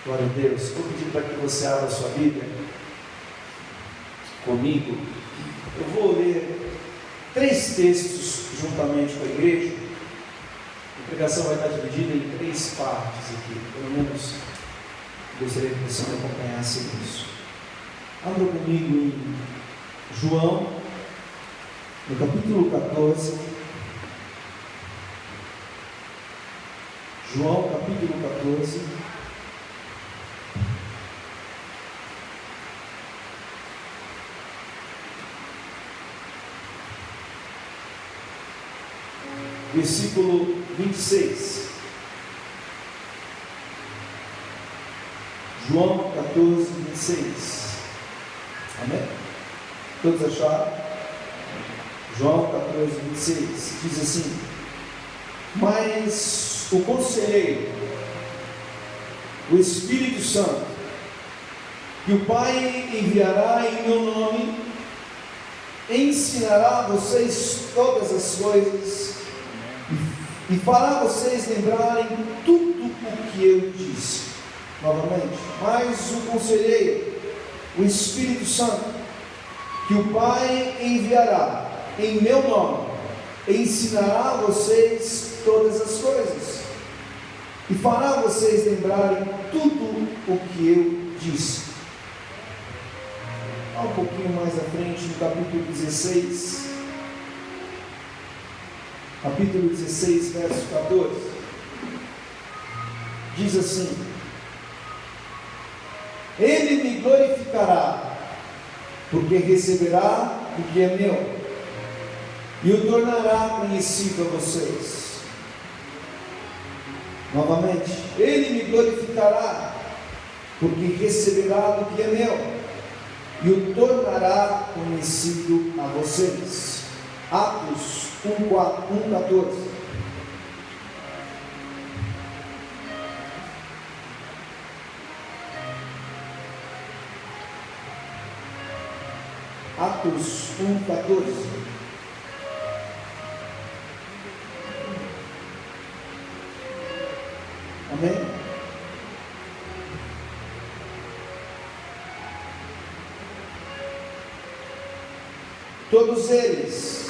Glória a Deus. Vou pedir para que você abra a sua Bíblia comigo. Eu vou ler 3 textos juntamente com a igreja. A pregação vai estar dividida em 3 partes aqui. Pelo menos gostaria que você me acompanhasse nisso. Abra comigo em João, no capítulo 14. João, capítulo 14. Versículo 26. João 14, 26. Amém? Todos acharam? João 14, 26. Diz assim: mas o Conselheiro, o Espírito Santo, que o Pai enviará em meu nome, ensinará a vocês todas as coisas e fará vocês lembrarem tudo o que eu disse. Novamente, mas o Conselheiro, o Espírito Santo, que o Pai enviará em meu nome, ensinará a vocês todas as coisas e fará vocês lembrarem tudo o que eu disse. Um pouquinho mais à frente, no capítulo 16, verso 14, diz assim: ele me glorificará, porque receberá o que é meu, e o tornará conhecido a vocês. Novamente, ele me glorificará, porque receberá do que é meu, e o tornará conhecido a vocês. Atos 1:14. Atos 1:14. Amém? Todos eles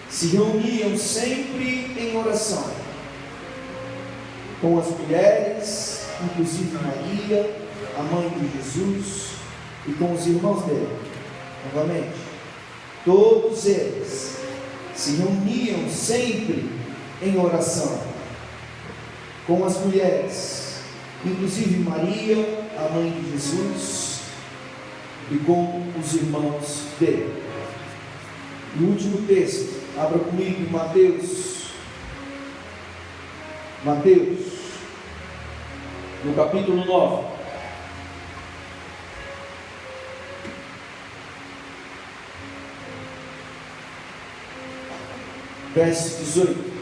se reuniam sempre em oração, com as mulheres, inclusive Maria, a mãe de Jesus, e com os irmãos dele. Novamente, todos eles se reuniam sempre em oração, com as mulheres, inclusive Maria, a mãe de Jesus, e com os irmãos dele. E o último texto, abra comigo em Mateus, no capítulo 9. Verso 18.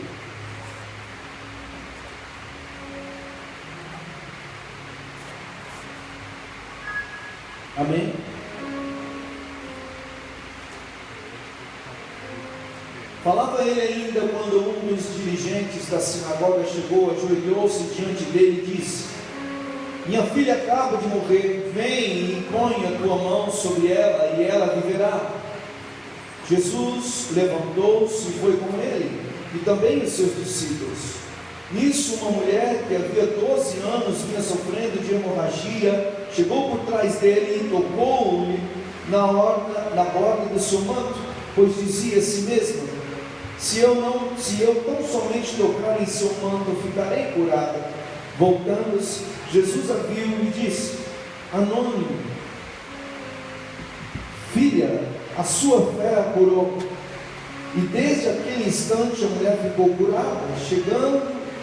Amém? Falava ele ainda quando um dos dirigentes da sinagoga chegou, ajoelhou-se diante dele e disse: minha filha acaba de morrer, vem e põe a tua mão sobre ela e ela viverá. Jesus levantou-se e foi com ele, e também os seus discípulos. Nisso, uma mulher que havia 12 anos vinha sofrendo de hemorragia, chegou por trás dele e tocou-lhe na borda do seu manto, pois dizia a si mesma: se eu tão somente tocar em seu manto, eu ficarei curada. Voltando-se, Jesus a viu e disse: anônimo, filha, a sua fé a curou. E desde aquele instante a mulher ficou curada.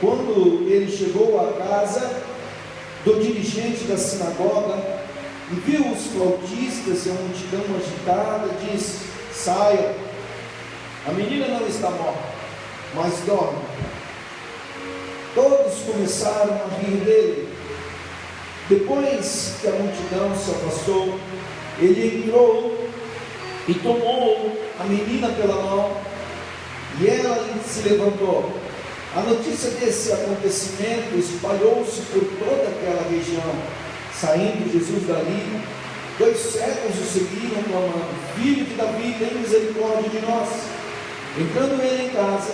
Quando ele chegou à casa do dirigente da sinagoga e viu os flautistas e a multidão agitada, disse: saia, a menina não está morta, mas dorme. Todos começaram a rir dele. Depois que a multidão se afastou, ele entrou e tomou a menina pela mão, e ela se levantou. A notícia desse acontecimento espalhou-se por toda aquela região. região. Saindo Jesus dali, 2 cegos o seguiram, clamando: Filho de Davi, tem misericórdia de nós. Entrando ele em casa,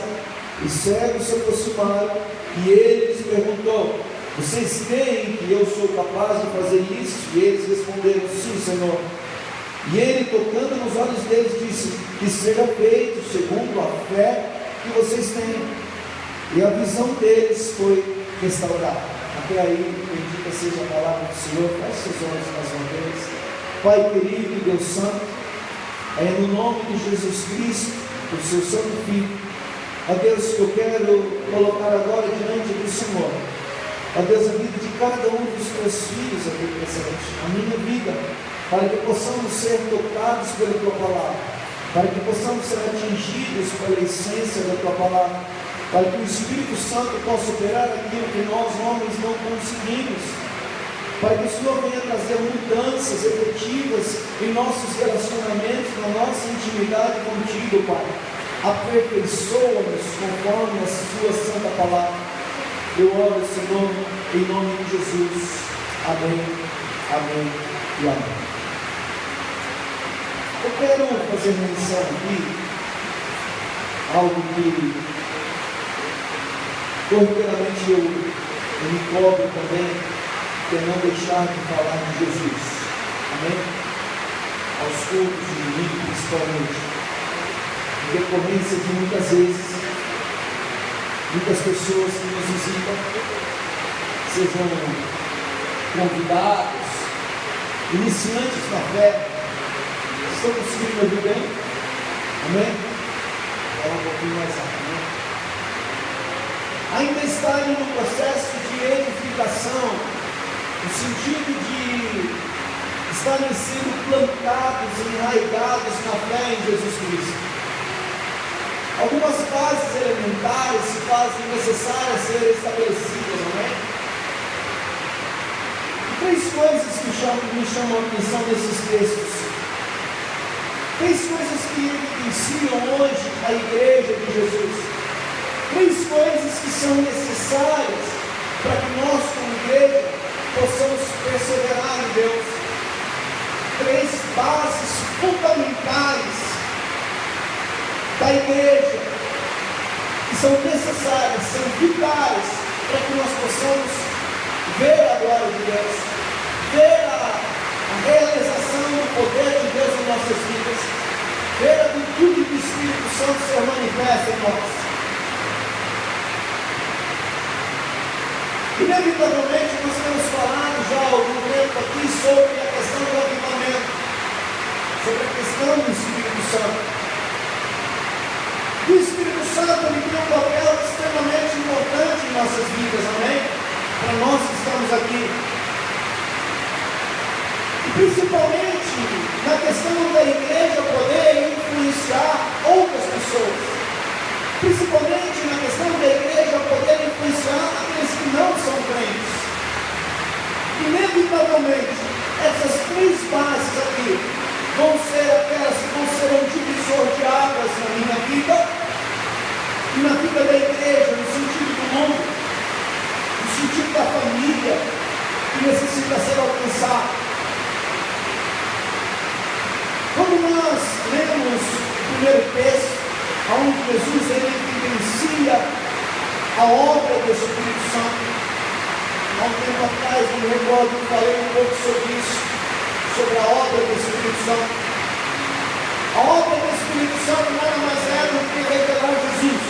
os cegos se aproximaram, e ele lhes perguntou: Vocês creem que eu sou capaz de fazer isso? E eles responderam: Sim, Senhor. E ele, tocando nos olhos deles, disse: Que seja feito segundo a fé que vocês têm. E a visão deles foi restaurada. Até aí, bendita seja a palavra do Senhor. Feche seus olhos mais uma vez. Pai querido e Deus Santo, é no nome de Jesus Cristo, do seu Santo Filho, ó Deus, que eu quero colocar agora diante do Senhor, ó Deus, a vida de cada um dos teus filhos aqui presente, a minha vida, para que possamos ser tocados pela tua palavra, para que possamos ser atingidos pela essência da tua palavra, para que o Espírito Santo possa operar aquilo que nós homens não conseguimos, para que o Senhor venha trazer mudanças efetivas em nossos relacionamentos, na nossa intimidade contigo, Pai. Aperfeiçoa-nos conforme a sua santa palavra. Eu oro, Senhor, em nome de Jesus. Amém, amém e amém. Eu quero fazer menção aqui algo que corriqueiramente eu me cobro também, que é não deixar de falar de Jesus. Amém? Aos cultos de domingo, principalmente, em decorrência de muitas vezes, muitas pessoas que nos visitam, sejam convidados, iniciantes na fé. Estão conseguindo ouvir bem? Amém? Fala um pouquinho mais rápido, né? Ainda estarem no processo de edificação, no sentido de estarem sendo plantados, enraizados na fé em Jesus Cristo. Algumas bases elementares se fazem necessárias serem estabelecidas, amém? 3 coisas que me chamam a atenção nesses textos. 3 coisas que evidenciam hoje a igreja de Jesus. 3 coisas que são necessárias para que nós, como igreja, possamos perseverar em Deus. 3 bases fundamentais da igreja que são necessárias, são vitais para que nós possamos ver a glória de Deus, ver a realização do poder de Deus em nossas vidas, ver a virtude do Espírito Santo ser manifesta em nós. Inevitavelmente nós temos falado já há algum tempo aqui sobre a questão do avivamento, sobre a questão do Espírito Santo. E o Espírito Santo ele tem um papel extremamente importante em nossas vidas, amém? Para nós que estamos aqui. E principalmente na questão da igreja poder influenciar outras pessoas. Principalmente na questão da igreja poder influenciar aqueles que não são crentes. Inevitavelmente, essas 3 bases aqui vão ser aquelas que vão ser um divisor de águas na minha vida e na vida da igreja, no sentido do mundo, no sentido da família que necessita ser alcançada. Quando nós lemos o primeiro texto, onde Jesus ele evidencia a obra do Espírito Santo. Há um tempo atrás, eu me recordo, eu falei um pouco sobre isso, sobre a obra do Espírito Santo. A obra do Espírito Santo nada mais é do que revelar Jesus.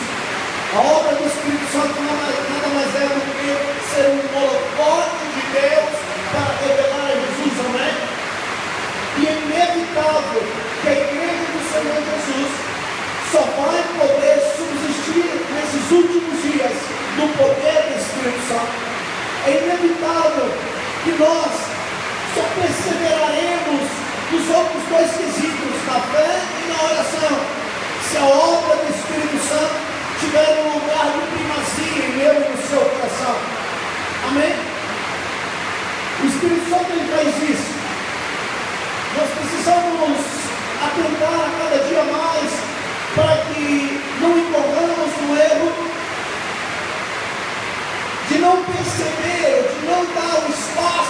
A obra do Espírito Santo nada mais é do que ser um holofote de Deus para revelar Jesus, amém? E é inevitável que a igreja do Senhor Jesus só vai poder subsistir nesses últimos dias do poder do Espírito Santo. É inevitável que nós só perseveraremos nos outros 2 quesitos, na fé e na oração, se a obra do Espírito Santo tiver um lugar de primazia em meu e no seu coração. Amém? O Espírito Santo ele faz isso. Nós precisamos atentar a cada dia mais para que não incorramos no erro de não perceber, de não dar o espaço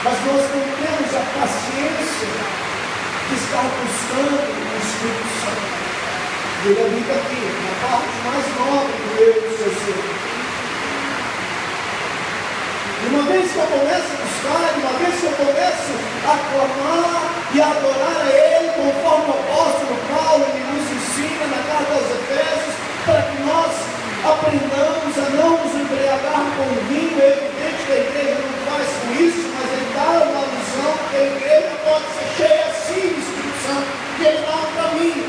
mas nós não temos a paciência de estar buscando o Espírito Santo. Ele habita aqui, na parte mais nobre do eu e do seu ser. E uma vez que eu começo a buscar, uma vez que eu começo a clamar e a adorar a Ele, conforme o apóstolo Paulo ele nos ensina na carta aos Efésios, para que nós aprendamos a não nos embriagar com o vinho. É evidente que a igreja não faz com isso, mas ele dá uma alusão que a igreja pode ser cheia assim do Espírito Santo, que ele dá um caminho.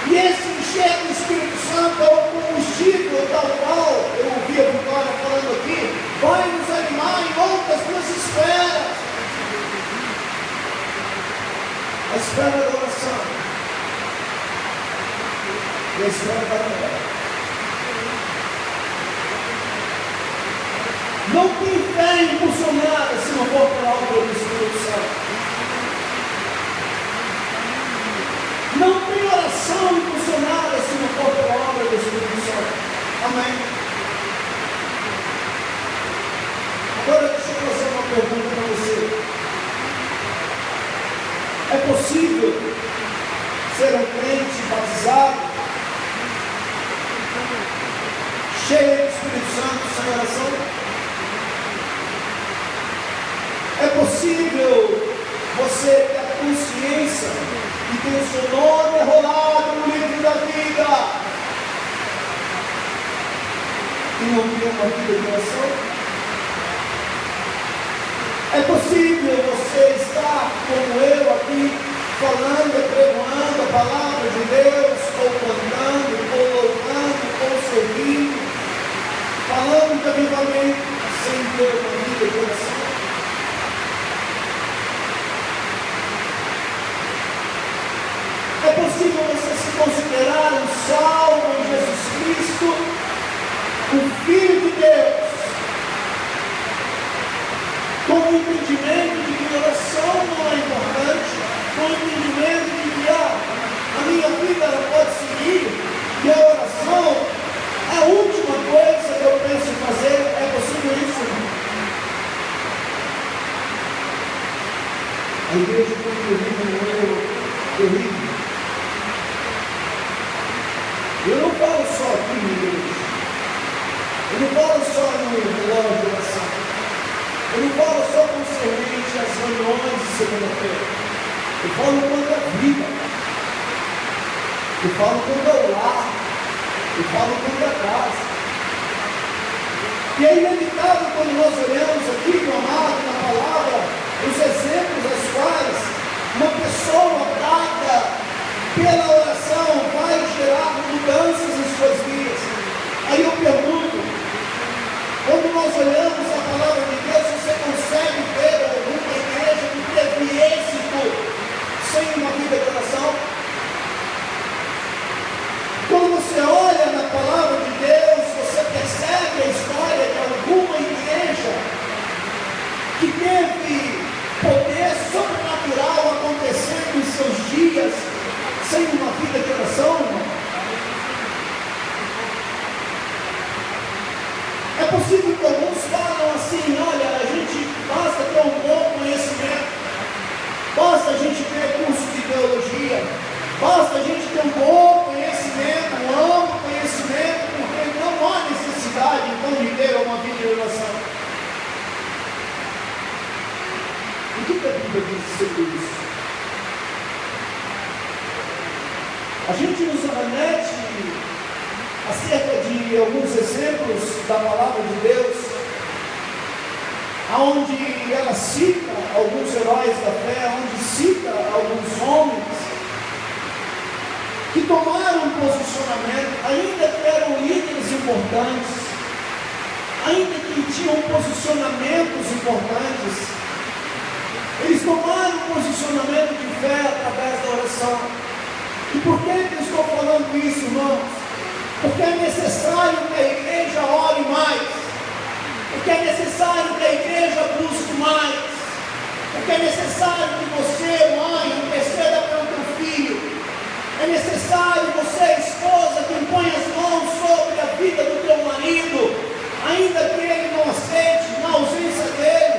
E esse encher do Espírito Santo é o combustível tal qual eu ouvi a Vitória falando aqui, vai nos animar em outras duas esferas. A esfera da oração e a esfera da fé. Não tem fé impulsionada se não for pela obra do Espírito Santo. Não tem oração impulsionada se não for pela obra do Espírito Santo. Amém? Agora deixa eu fazer uma pergunta para você. É possível ser um crente batizado, cheio do Espírito Santo, sem oração? É possível você ter a consciência e ter o seu nome enrolado no livro da vida e não ter uma vida de oração? É possível você estar como eu aqui, falando, pregoando a palavra de Deus, ou cantando, ou louvando, ou servindo, falando de avivamento, sem ter uma vida de oração? É possível você se considerar um salvo em Jesus Cristo, um Filho de Deus, com o entendimento de que oração não é importante, com o entendimento de que a minha vida ela pode seguir, e a oração é a última coisa que eu penso em fazer? É possível isso? A igreja vive um erro terrível. Eu não falo só aqui na igreja, eu não falo só no relógio de oração, eu não falo só concernente às reuniões de segunda-feira, eu falo quanto à vida, eu falo quanto ao lar, eu falo quanto à casa. E é inevitável quando nós olhamos aqui, meu amado, na palavra, os exemplos aos quais uma pessoa dada pela oração vai gerar mudanças em suas vidas. Aí eu pergunto, quando nós olhamos a palavra de Deus, você consegue ver alguma igreja que teve êxito sem uma vida de oração? Quando você olha na palavra de Deus, você percebe a história de alguma igreja que teve poder sobrenatural acontecendo em seus dias sem uma vida de oração, irmão? É possível que alguns falam assim, olha, a gente basta ter um bom conhecimento, basta a gente ter curso de teologia, basta a gente ter um bom conhecimento, um amplo conhecimento, porque não há necessidade então de ter uma vida de oração. O que a Bíblia diz sobre isso? A gente nos remete acerca de alguns exemplos da palavra de Deus, onde ela cita alguns heróis da fé, onde cita alguns homens que tomaram um posicionamento, ainda que eram líderes importantes, ainda que tinham posicionamentos importantes, eles tomaram um posicionamento de fé através da oração. E por que eu estou falando isso, irmãos? Porque é necessário que a igreja ore mais, porque é necessário que a igreja busque mais, porque é necessário que você, mãe, interceda pelo teu filho, é necessário você, esposa, que põe as mãos sobre a vida do teu marido, ainda que ele não aceite, na ausência dele,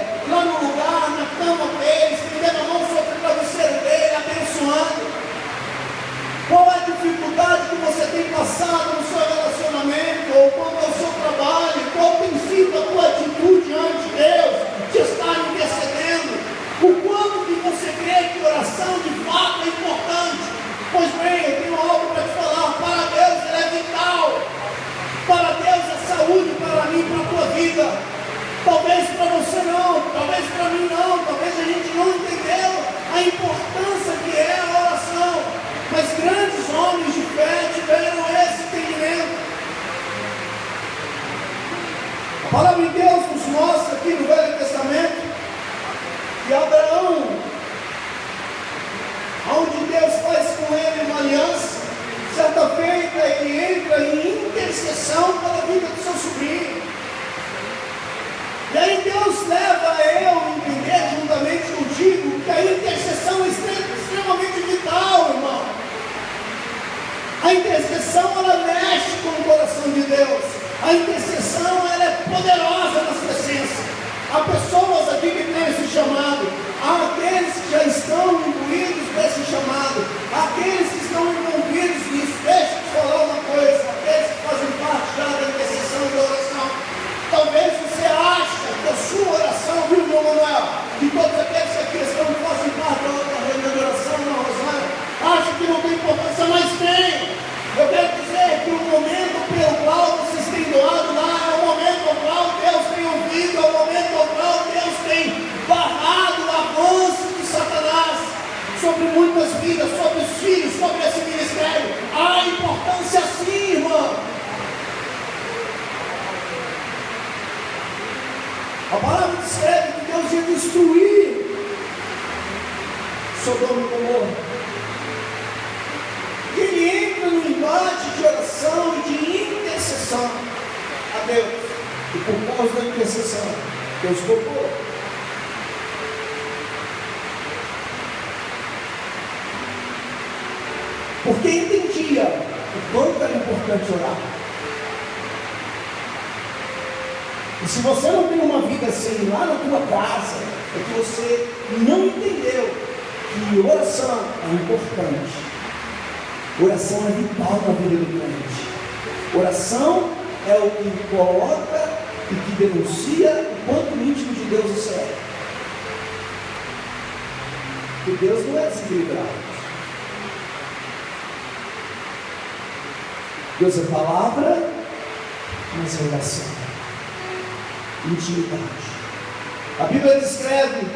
vida. Talvez para você não, talvez para mim não, talvez a gente não entendeu a importância que é a oração, mas grandes homens de fé tiveram esse entendimento. A palavra de Deus nos mostra aqui no Velho Testamento que Abraão, onde Deus faz com ele uma aliança, certa feita ele entra em intercessão pela vida do seu sobrinho. E aí Deus leva eu a entender juntamente contigo que a intercessão é extremamente vital, irmão. A intercessão ela mexe com o coração de Deus. A intercessão ela é poderosa na sua essência. Há pessoas aqui que têm esse chamado. Há aqueles que já estão imbuídos desse chamado. Há aqueles que estão envolvidos nisso. Deixa eu te falar uma coisa. Aqueles que fazem parte já da intercessão e da oração. Talvez você ache que a sua oração, viu, irmão Manuel? Que todos aqueles que aqui estão que fazem parte da reunião de oração, não, Rosário, acham que não tem importância, mas tem. Eu quero dizer que o momento pelo qual vocês têm doado lá é o momento ao qual Deus tem ouvido, é o momento ao qual Deus tem barrado o avanço de Satanás sobre muitas vidas, sobre os filhos, sobre esse ministério. Há importância sim, irmão. A palavra descreve que Deus ia destruir Sodoma e Gomorra. E ele entra no embate de oração e de intercessão a Deus. E por causa da intercessão, Deus poupou. Porque entendia o quanto era importante orar. E se você não tem uma vida assim lá na tua casa, é que você não entendeu que oração é importante. Oração é vital na vida do crente. Oração é o que coloca e que denuncia o quanto íntimo de Deus você é. Porque Deus não é desequilibrado. Deus é palavra, mas é oração. Intimidade. A Bíblia descreve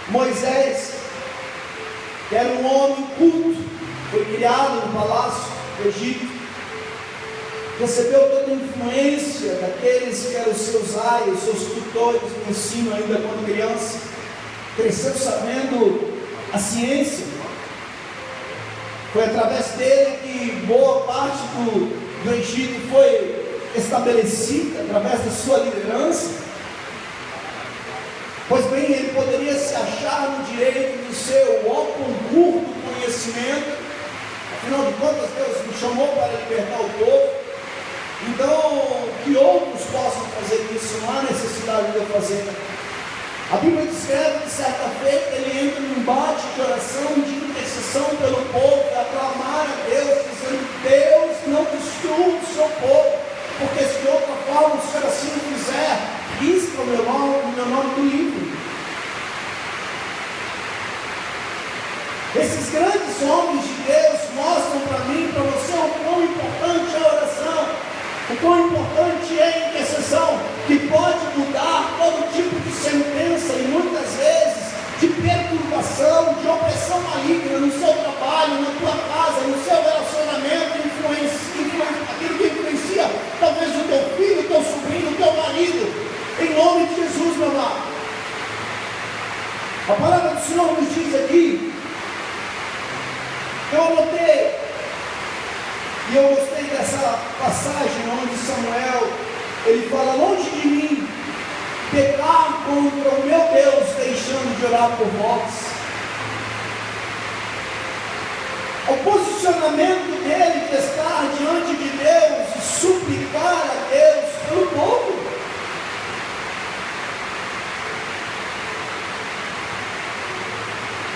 Moisés, que era um homem culto, foi criado no palácio do Egito, recebeu toda a influência daqueles que eram os seus aios, seus tutores no ensino ainda quando criança, cresceu sabendo a ciência. Foi através dele que boa parte do Egito foi estabelecida, através da sua liderança. Pois bem, ele poderia se achar no direito de ser o ó concurso do conhecimento. Afinal de contas, Deus me chamou para libertar o povo. Então, que outros possam fazer isso, não há necessidade de eu fazer. A Bíblia descreve que certa feita ele entra num embate de oração, de intercessão pelo povo, para clamar a Deus, dizendo: Deus, não destrua o seu povo, porque se de outra forma o Senhor assim o fizer, risca o meu nome do livro. Esses grandes homens de Deus mostram para mim e para você o quão importante é a oração, o quão importante é a intercessão, que pode mudar todo tipo de sentença e muitas vezes de perturbação, de opressão maligna no seu trabalho, na tua casa, no seu relacionamento, aquilo que influencia talvez o teu filho, o teu sobrinho, o teu marido, em nome de Jesus, meu amado. A palavra do Senhor nos diz aqui, eu anotei, e eu gostei dessa passagem onde Samuel, ele fala: longe de mim pecar contra o meu Deus, deixando de orar por vós. O posicionamento dele de estar diante de Deus e suplicar a Deus pelo povo.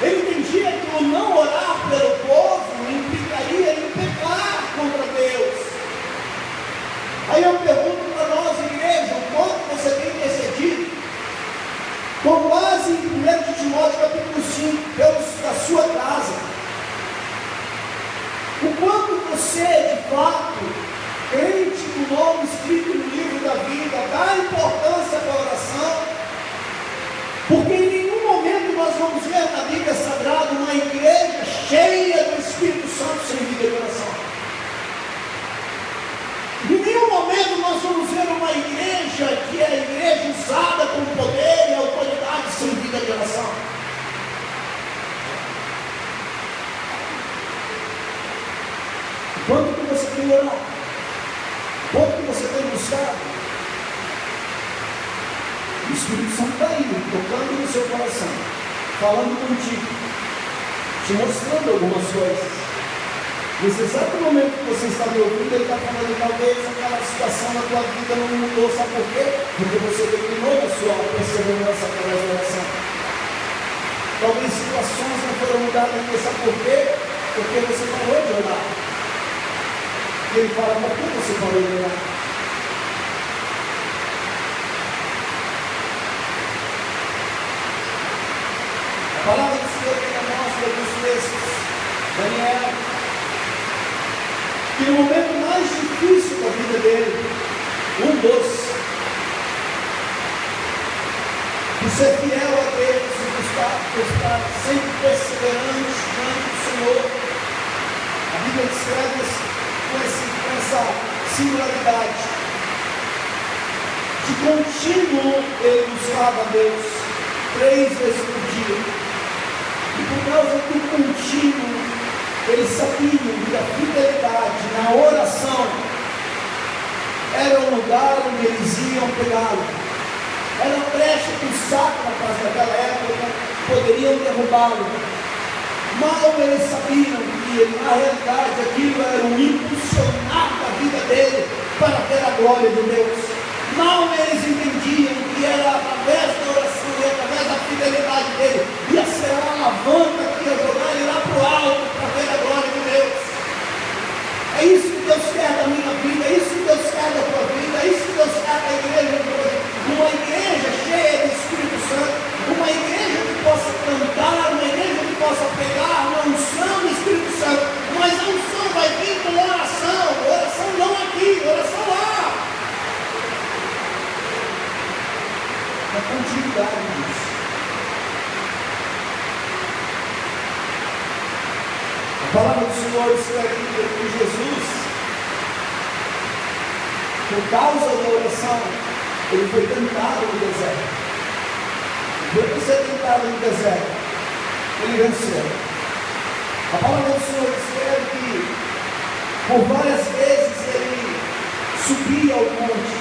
Ele entendia que o não orar pelo povo implicaria em pecar contra Deus. Aí eu pergunto para nós, igreja, o quanto você tem intercedido? Com base em 1 Timóteo capítulo 5, da sua casa. O quanto você, de fato, crente com o nome escrito no livro da tua vida, dá importância para a oração, porque em nenhum momento nós vamos ver na Bíblia Sagrada uma igreja cheia do Espírito Santo sem vida de oração. Em nenhum momento nós vamos ver uma igreja que é a igreja usada com poder e autoridade sem vida de oração. Quanto que você tem orado? Quanto que você tem buscado? O Espírito Santo está aí, tocando no seu coração, falando contigo, te mostrando algumas coisas. Nesse exato momento que você está me ouvindo, Ele está falando, talvez aquela situação na tua vida não mudou, sabe por quê? Porque você declinou a sua perseverança através da oração. Talvez situações não foram mudadas, sabe por quê? Porque você parou de orar. E Ele fala, por que você parou de orar? A palavra do Senhor que mostra alguns textos, Daniel, que no momento mais difícil da vida dele, por ser fiel a Deus e buscar sempre perseverante diante do Senhor, a Bíblia descreve com essa singularidade, de contínuo ele buscava a Deus 3 vezes por dia, e por causa do contínuo, eles sabiam que a fidelidade na oração era o lugar onde eles iam pegá-lo. Era a brecha que os sátrapas daquela época poderiam derrubá-lo. Mal eles sabiam que na realidade aquilo era um impulsionar da vida dele para ver a glória de Deus. Mal eles entendiam que era através da oração e através da fidelidade dele ia ser a alavanca que ia jogar ele lá para o alto para ver a glória de Deus. É isso que Deus quer da minha vida, é isso que Deus quer da tua vida, é isso que Deus quer da igreja de hoje. Uma igreja cheia do Espírito Santo, uma igreja que possa cantar, uma igreja que possa pegar uma unção do Espírito Santo, mas a unção vai vir com oração não aqui, oração lá. A continuidade disso. A palavra do Senhor escreve que Jesus, por causa da oração, ele foi tentado no deserto. Depois de ser tentado no deserto, ele venceu. A palavra do Senhor escreve que por várias vezes ele subia ao monte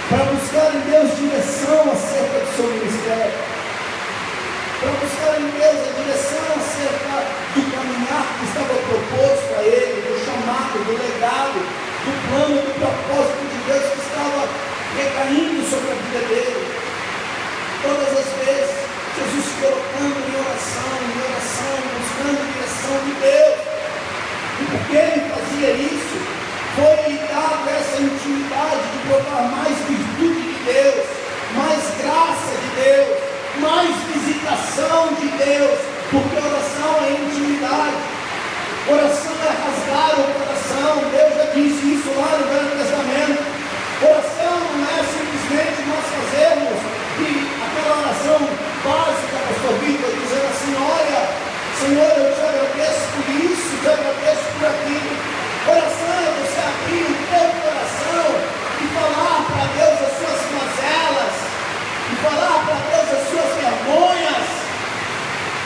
para buscar em Deus direção acerca do seu ministério, para buscar em Deus a direção acerca do caminhar que estava proposto a ele, do chamado, do legado, do plano, do propósito de Deus que estava recaindo sobre a vida dele. Todas as vezes, Jesus colocando em oração, buscando a direção de Deus. E porque ele fazia isso, foi dado essa intimidade de provar mais virtude de Deus, mais graça de Deus, mais visitação de Deus, porque oração é intimidade, oração é rasgar o coração. Deus já disse isso lá no Velho Testamento. Oração não é simplesmente nós fazermos aquela oração básica da sua vida, dizendo assim, olha, Senhor, eu te agradeço por isso, te agradeço por aquilo. Oração é você abrir o teu coração e falar para Deus as suas mazelas, e falar para Deus as suas vergonhas,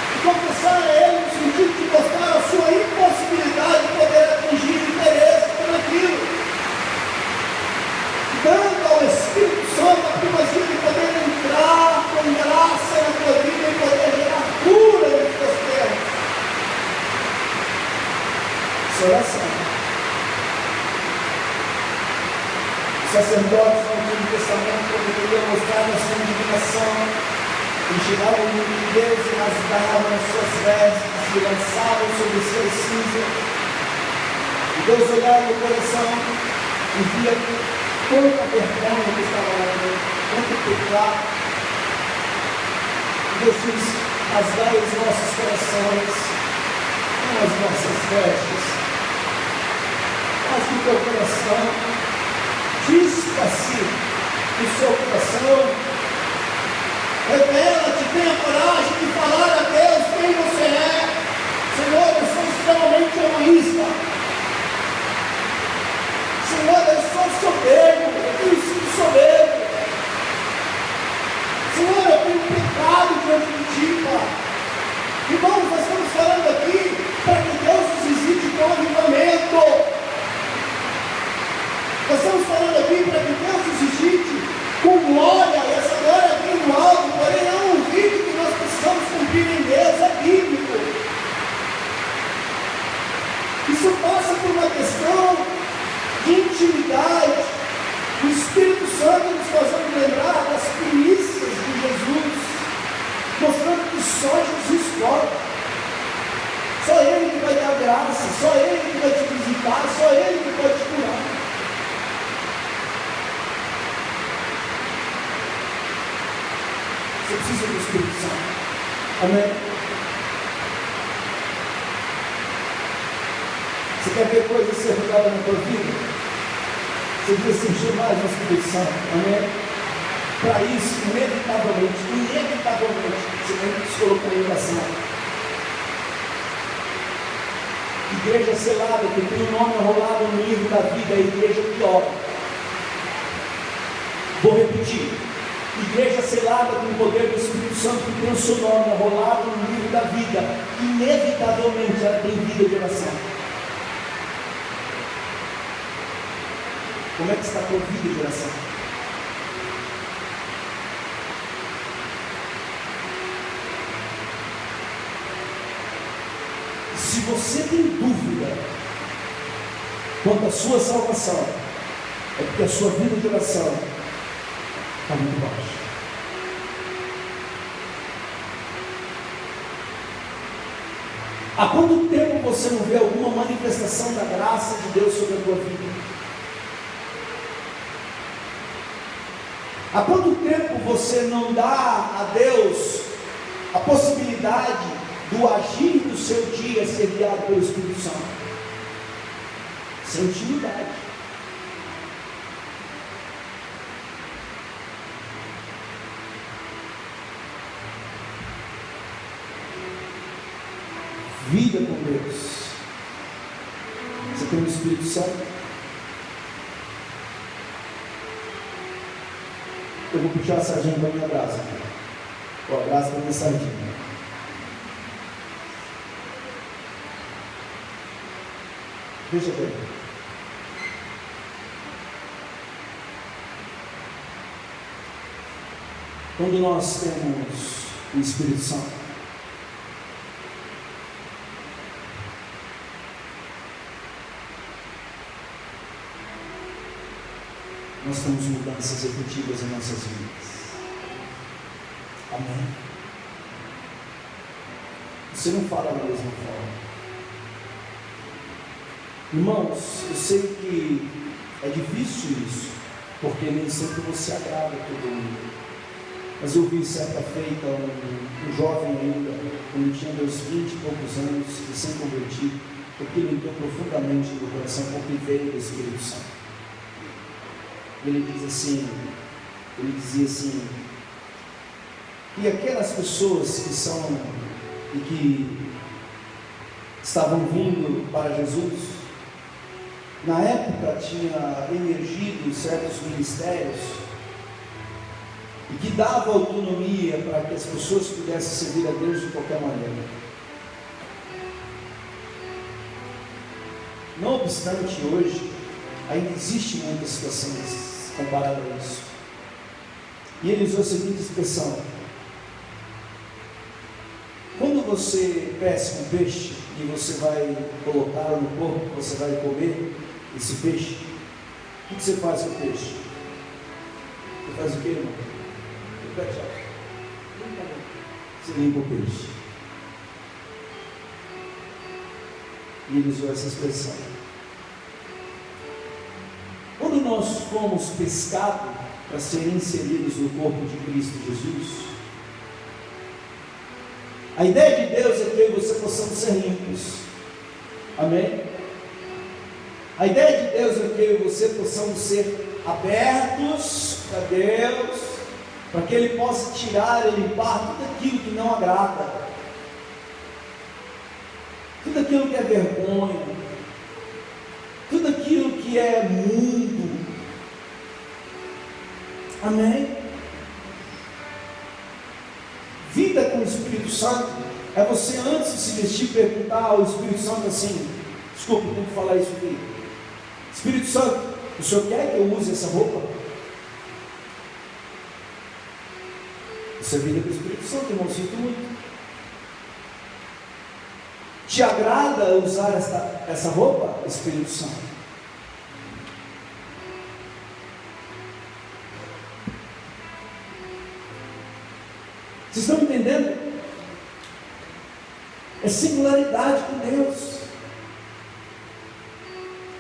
e confessar a Ele no sentido de mostrar a sua impossibilidade de poder atingir interesse por aquilo, dando ao Espírito Santo a primazia de poder entrar com graça na tua vida e poder gerar cura nos teus termos. Isso é oração. Sacerdotes no Antigo Testamento, quando queriam mostrar a sua indignação, eles chegavam no mundo de Deus e rasgavam as suas vestes, se lançavam sobre os seus cinzas, e Deus olhava no coração e via quanta vergonha que estava lá dentro, quanto pecado. E Deus diz, rasgai os nossos corações, não as nossas vestes, mas o teu coração. dispa-se do seu coração. Revela-te, tenha coragem de falar a Deus quem você é. Senhor, eu sou extremamente egoísta. Senhor, eu sou soberbo, eu tenho sido soberbo. Senhor, eu tenho pecado diante de ti, Pai. Irmãos, nós estamos falando aqui para que Deus nos visite com avivamento. Nós estamos falando aqui para que Deus nos visite com glória, e essa glória vem do alto, porém é um rito que nós precisamos cumprir em Deus, é bíblico. Isso passa por uma questão de intimidade, o Espírito Santo nos fazendo lembrar das primícias de Jesus, mostrando que só Jesus pode, só Ele que vai dar graça, só Ele que vai te visitar, só Ele que pode te curar. Você precisa do Espírito Santo. Amém? Você quer ver coisas ser mudadas na tua vida? Você precisa sentir mais no Espírito Santo. Amém? Para isso, inevitavelmente, você tem que se colocar em oração. Igreja selada, que tem o nome enrolado no livro da vida, é a igreja que ora. Vou repetir. Igreja selada com o poder do Espírito Santo, que tem o seu nome enrolado no livro da vida, inevitavelmente ela tem vida de oração. Como é que está a tua vida de oração? Se você tem dúvida quanto à sua salvação, é porque a sua vida de oração está muito baixa. Há quanto tempo você não vê alguma manifestação da graça de Deus sobre a tua vida? Há quanto tempo você não dá a Deus a possibilidade do agir do seu dia ser guiado pelo Espírito Santo? Sem intimidade. Vida com Deus. Você tem o Espírito Santo? Eu vou puxar a sardinha para a minha brasa. Ó, a brasa para a minha sardinha. Veja bem. Quando nós temos o Espírito Santo, nós temos mudanças efetivas em nossas vidas. Amém? Você não fala da mesma forma. Irmãos, eu sei que é difícil isso, porque nem sempre você agrada todo mundo. Mas eu vi certa feita um jovem ainda, quando tinha meus 20 e poucos anos, recém-convertido, porque ele entrou profundamente no coração, porque veio do Espírito Santo. Ele dizia assim, e aquelas pessoas que são e que estavam vindo para Jesus, na época tinha emergido certos ministérios e que dava autonomia para que as pessoas pudessem servir a Deus de qualquer maneira. Não obstante, hoje ainda existe muitas situações comparado a isso. E ele usou a seguinte expressão: quando você pesca um peixe e você vai colocar no corpo, você vai comer esse peixe, o que você faz com o peixe? Você faz o que, irmão? Você limpa o peixe. E ele usou essa expressão. Quando nós fomos pescados para serem inseridos no corpo de Cristo Jesus, a ideia de Deus é que eu e você possamos ser limpos. Amém? A ideia de Deus é que eu e você possamos ser abertos para Deus, para que Ele possa tirar e limpar tudo aquilo que não agrada, tudo aquilo que é vergonha, tudo aquilo que é mundo. Amém? Vida com o Espírito Santo é você, antes de se vestir, perguntar ao Espírito Santo assim: desculpa, eu tenho que falar isso aqui. Espírito Santo, o Senhor quer que eu use essa roupa? Isso é vida com o Espírito Santo, irmão, sinto muito. Te agrada usar essa roupa, Espírito Santo? Vocês estão entendendo? É singularidade com Deus.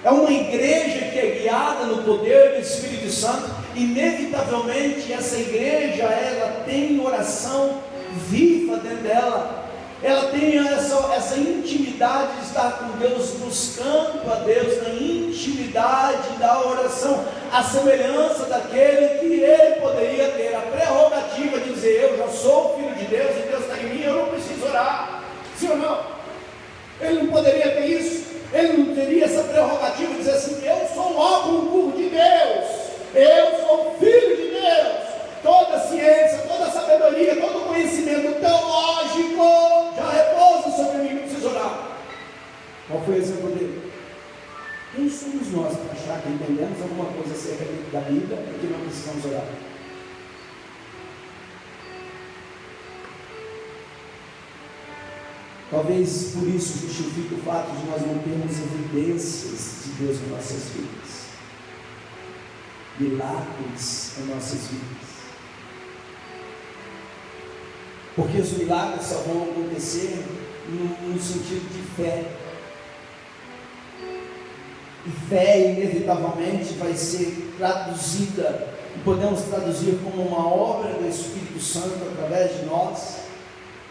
É uma igreja que é guiada no poder do Espírito Santo. Inevitavelmente essa igreja, ela tem oração viva dentro dela. Ela tem essa intimidade de estar com Deus, buscando a Deus na intimidade da oração, a semelhança daquele que ele poderia ter a prerrogativa de dizer: eu já sou filho de Deus e Deus está em mim, eu não preciso orar. Sim ou não? Ele não poderia ter isso. Ele não teria essa prerrogativa de dizer assim: eu sou logo um burro de Deus, eu sou filho de Deus. Toda a ciência, toda a sabedoria, todo o conhecimento teológico já repousa sobre mim, não preciso orar. Qual foi o exemplo dele? Quem somos nós para achar que entendemos alguma coisa acerca da Bíblia e que não precisamos orar? Talvez por isso justifique o fato de nós não termos evidências de Deus em nossas vidas, milagres em nossas vidas. Porque os milagres só vão acontecer no sentido de fé. E fé inevitavelmente vai ser traduzida, e podemos traduzir como uma obra do Espírito Santo através de nós,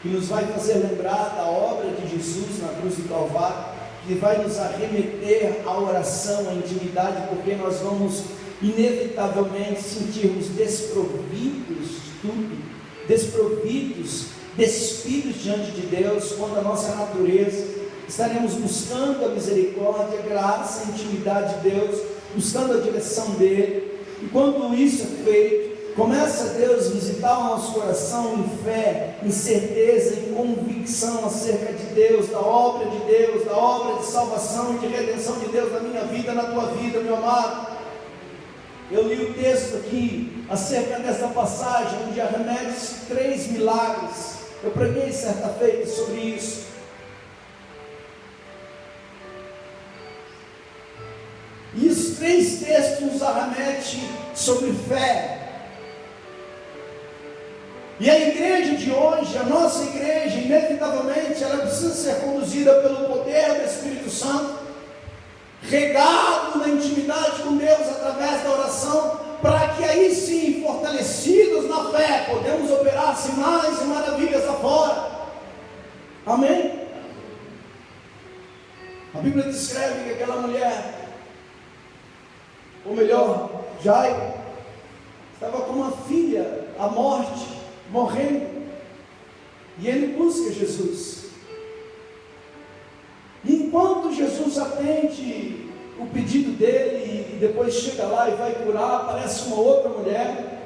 que nos vai fazer lembrar da obra de Jesus na cruz do Calvário, que vai nos arremeter à oração, à intimidade, porque nós vamos inevitavelmente sentirmos desprovidos de tudo, desprovidos, despidos diante de Deus, quando a nossa natureza. Estaremos buscando a misericórdia, a graça, a intimidade de Deus, buscando a direção dele. E quando isso é feito, começa Deus a visitar o nosso coração em fé, em certeza, em convicção acerca de Deus, da obra de Deus, da obra de salvação e de redenção de Deus na minha vida, na tua vida, meu amado. Eu li o texto aqui acerca dessa passagem onde arremete 3 milagres. Eu preguei certa feita sobre isso. E os 3 textos nos arremetem sobre fé. E a igreja de hoje, a nossa igreja, inevitavelmente, ela precisa ser conduzida pelo poder do Espírito Santo, regado na intimidade com Deus através da oração, para que aí sim, fortalecidos na fé, podemos operar sinais e maravilhas afora. Amém? A Bíblia descreve que aquela mulher, ou melhor, Jairo, estava com uma filha à morte, morrendo, e ele busca Jesus. E enquanto Jesus atende o pedido dele, e depois chega lá e vai curar, aparece uma outra mulher,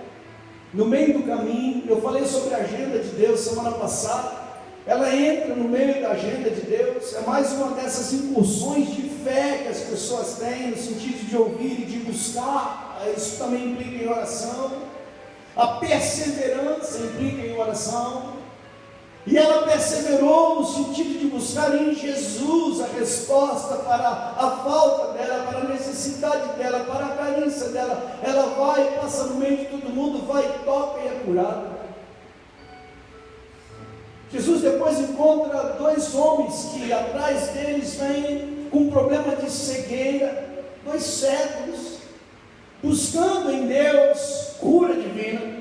no meio do caminho. Eu falei sobre a agenda de Deus semana passada. Ela entra no meio da agenda de Deus. É mais uma dessas incursões de fé que as pessoas têm, no sentido de ouvir e de buscar. Isso também implica em oração. A perseverança implica em oração. E ela perseverou no sentido de buscar em Jesus a resposta para a falta dela, para a necessidade dela, para a carência dela. Ela vai, passa no meio de todo mundo, vai, toca e é curada. Jesus depois encontra 2 homens que atrás deles vêm com um problema de cegueira, 2 cegos, buscando em Deus cura divina.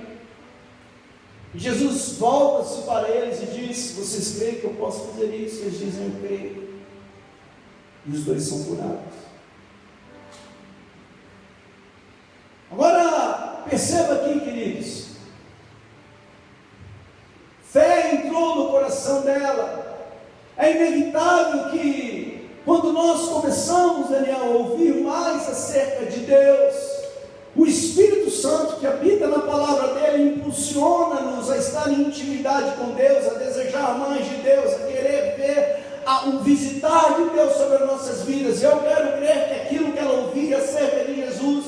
E Jesus volta-se para eles e diz: vocês creem que eu posso fazer isso? Eles dizem: eu creio. E os 2 são curados. entrou no coração dela. É inevitável que, quando nós começamos, Daniel, a ouvir mais acerca de Deus, o Espírito Santo que habita na palavra dele impulsiona-nos a estar em intimidade com Deus, a desejar mais de Deus, a querer ver o visitar de Deus sobre as nossas vidas. Eu quero crer que aquilo que ela ouvia acerca de Jesus,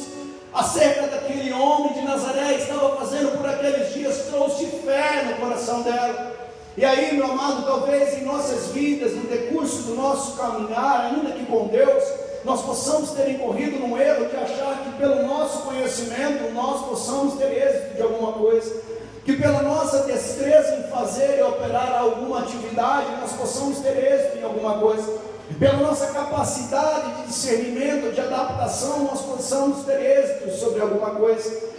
acerca daquele homem de Nazaré, estava fazendo por aqueles dias, trouxe fé no coração dela. E aí, meu amado, talvez em nossas vidas, no decurso do nosso caminhar, ainda que com Deus, nós possamos ter incorrido num erro de achar que pelo nosso conhecimento nós possamos ter êxito de alguma coisa, que pela nossa destreza em fazer e operar alguma atividade nós possamos ter êxito em alguma coisa, pela nossa capacidade de discernimento, de adaptação, nós possamos ter êxito sobre alguma coisa.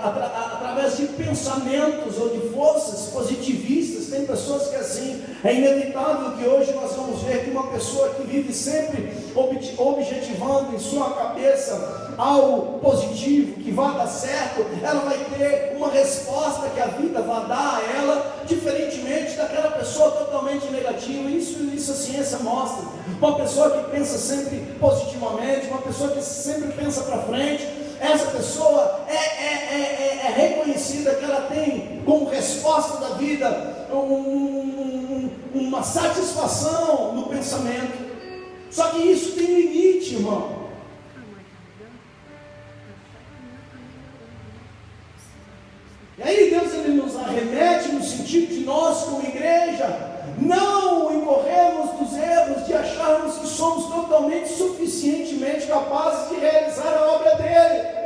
Através de pensamentos ou de forças positivistas. Tem pessoas que assim, é inevitável que hoje nós vamos ver que uma pessoa que vive sempre objetivando em sua cabeça algo positivo, que vai dar certo, ela vai ter uma resposta que a vida vai dar a ela, diferentemente daquela pessoa totalmente negativa. Isso a ciência mostra. Uma pessoa que pensa sempre positivamente, uma pessoa que sempre pensa para frente, essa pessoa é reconhecida que ela tem como resposta da vida uma satisfação no pensamento. Só que isso tem limite, irmão. E aí Deus ele nos arremete no sentido de nós como igreja não incorremos nos erros de acharmos que somos totalmente suficientemente capazes de realizar a obra dele.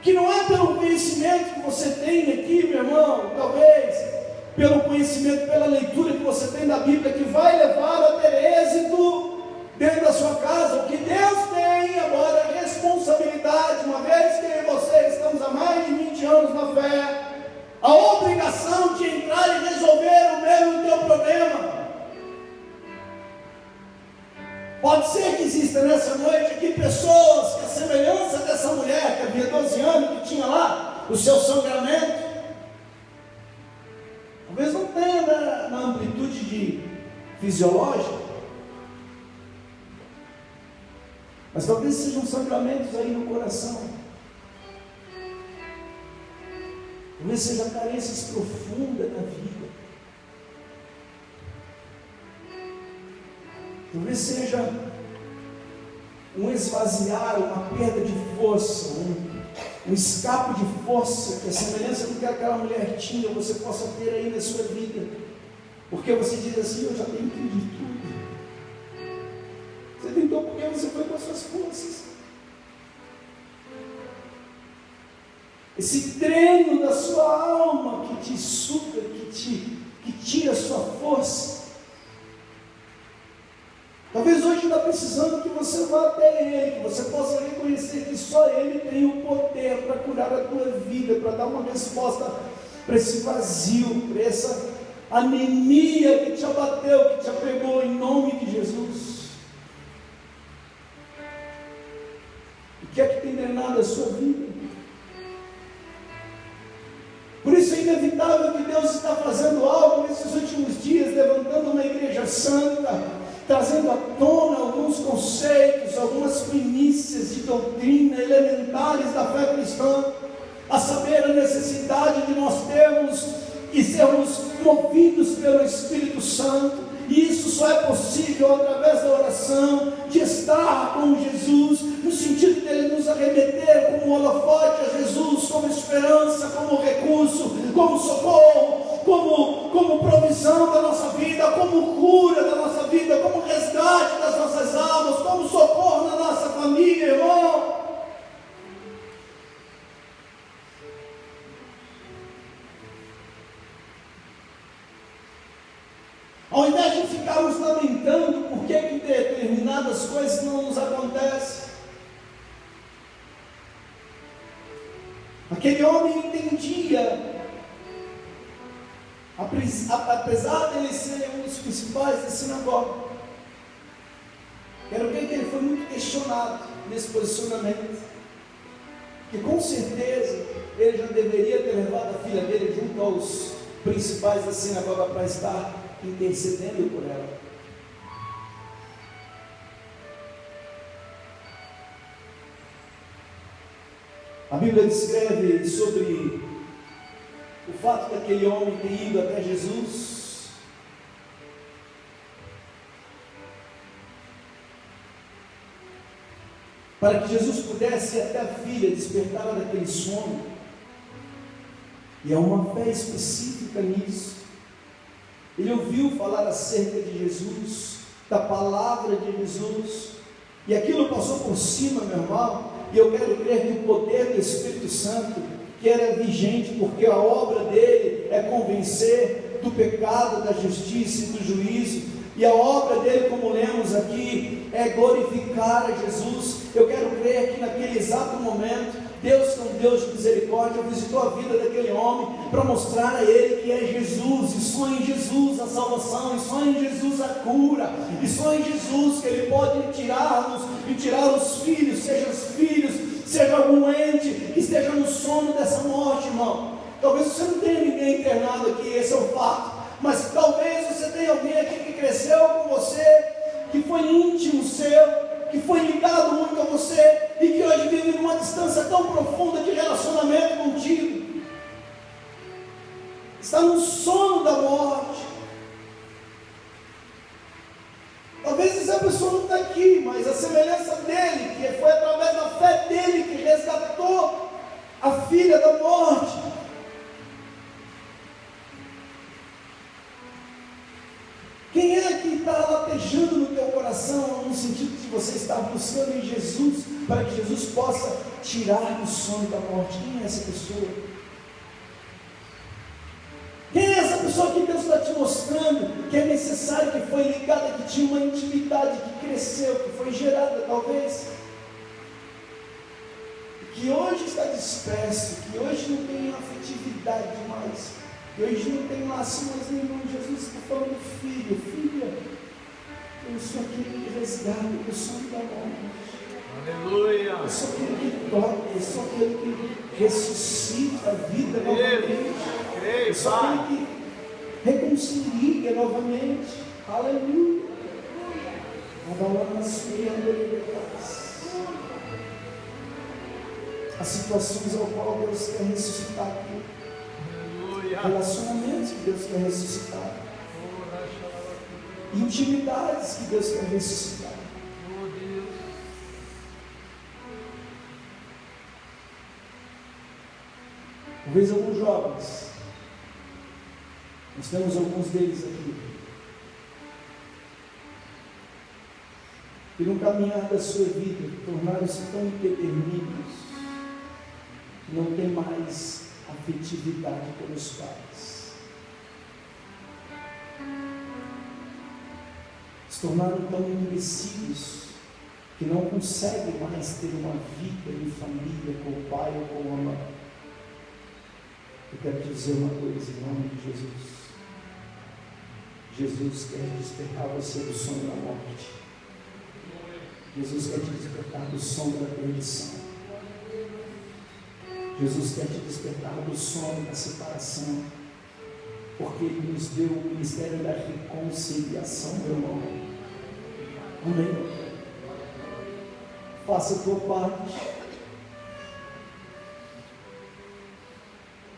Que não é pelo conhecimento que você tem aqui, meu irmão, talvez pelo conhecimento, pela leitura que você tem da Bíblia, que vai levar a ter êxito dentro da sua casa. O que Deus tem agora é responsabilidade, uma vez que eu e você estamos há mais de 20 anos na fé, a obrigação de entrar e resolver o meu e o teu problema. Pode ser que exista nessa noite aqui pessoas que a semelhança dessa mulher que havia 12 anos, que tinha lá o seu sangramento, talvez não tenha na amplitude fisiológica, mas talvez sejam sangramentos aí no coração, talvez sejam carências profundas na vida, talvez seja um esvaziar, uma perda de força, um escape de força, que a semelhança do que aquela mulher tinha, você possa ter aí na sua vida, porque você diz assim: eu já tenho tudo de tudo. Você tentou porque você foi com as suas forças. Esse treino da sua alma que te suga, que tira a sua força. Talvez hoje está precisando que você vá até Ele, que você possa reconhecer que só Ele tem o poder para curar a tua vida, para dar uma resposta para esse vazio, para essa anemia que te abateu, que te apegou, em nome de Jesus. O que é que tem drenado a sua vida? Por isso é inevitável que Deus está fazendo algo nesses últimos dias, levantando uma igreja santa, trazendo à tona alguns conceitos, algumas primícias de doutrina elementares da fé cristã, a saber, a necessidade de nós termos e sermos movidos pelo Espírito Santo. E isso só é possível através da oração, de estar com Jesus, no sentido dele nos arremeter como holofote a Jesus, como esperança, como recurso, como socorro, como provisão da nossa vida, como cura da nossa vida, como resgate das nossas almas, como socorro na nossa família, irmão. Ao invés de ficarmos lamentando por que determinadas coisas não nos acontecem, aquele homem entendia, apesar dele ser um dos principais da sinagoga, quero ver que ele foi muito questionado nesse posicionamento, que com certeza ele ele já deveria ter levado a filha dele junto aos principais da sinagoga para estar intercedendo por ela. A Bíblia descreve sobre o fato daquele homem ter ido até Jesus, para que Jesus pudesse ir até a filha, despertá-la daquele sono. E há uma fé específica nisso. Ele ouviu falar acerca de Jesus, da palavra de Jesus, e aquilo passou por cima, meu irmão. E eu quero crer que o poder do Espírito Santo, que era vigente, porque a obra dele é convencer do pecado, da justiça e do juízo, e a obra dele, como lemos aqui, é glorificar a Jesus. Eu quero crer que naquele exato momento, Deus, que é um Deus de misericórdia, visitou a vida daquele homem para mostrar a ele que é Jesus, e só em Jesus a salvação, e só em Jesus a cura, e só em Jesus que ele pode tirar-nos e tirar os filhos, seja algum ente que esteja no sono dessa morte, irmão. Talvez você não tenha ninguém internado aqui, esse é o fato, mas talvez você tenha alguém aqui que cresceu com você, que foi íntimo seu, que foi ligado muito a você, e que hoje vive numa distância tão profunda de relacionamento contigo, está no sono da morte. Talvez essa pessoa não está aqui, mas a semelhança dele, que foi através da fé dele que resgatou a filha da morte. Quem é que está latejando no teu coração, no sentido de você estar buscando em Jesus, para que Jesus possa tirar o sono da morte? Quem é essa pessoa? Quem é essa pessoa que Deus está te mostrando que é necessário, que foi ligada, que tinha uma intimidade, que cresceu, que foi gerada talvez, que hoje está disperso, que hoje não tem afetividade mais, que hoje não tem laço mais nenhum? Jesus está falando: filho, filha, eu sou aquele que resgata o sono da morte. Aleluia! Eu sou aquele que toca, eu sou aquele que ressuscita a vida novamente. Eu sou aquele que reconcilia novamente. Aleluia! As situações ao qual Deus quer ressuscitar aqui, relacionamentos que Deus quer ressuscitar, intimidades que Deus quer ressuscitar. Talvez alguns jovens, nós temos alguns deles aqui, que no caminhar da sua vida tornaram-se tão empedernidos que não tem mais afetividade pelos pais, se tornaram tão endurecidos que não conseguem mais ter uma vida em família com o pai ou com a mãe. Eu quero te dizer uma coisa em nome de Jesus. Jesus quer despertar você do sono da morte. Jesus quer te despertar do sono da perdição. Jesus quer te despertar do sono da separação, porque Ele nos deu o ministério da reconciliação, meu irmão. Amém? Faça a tua parte.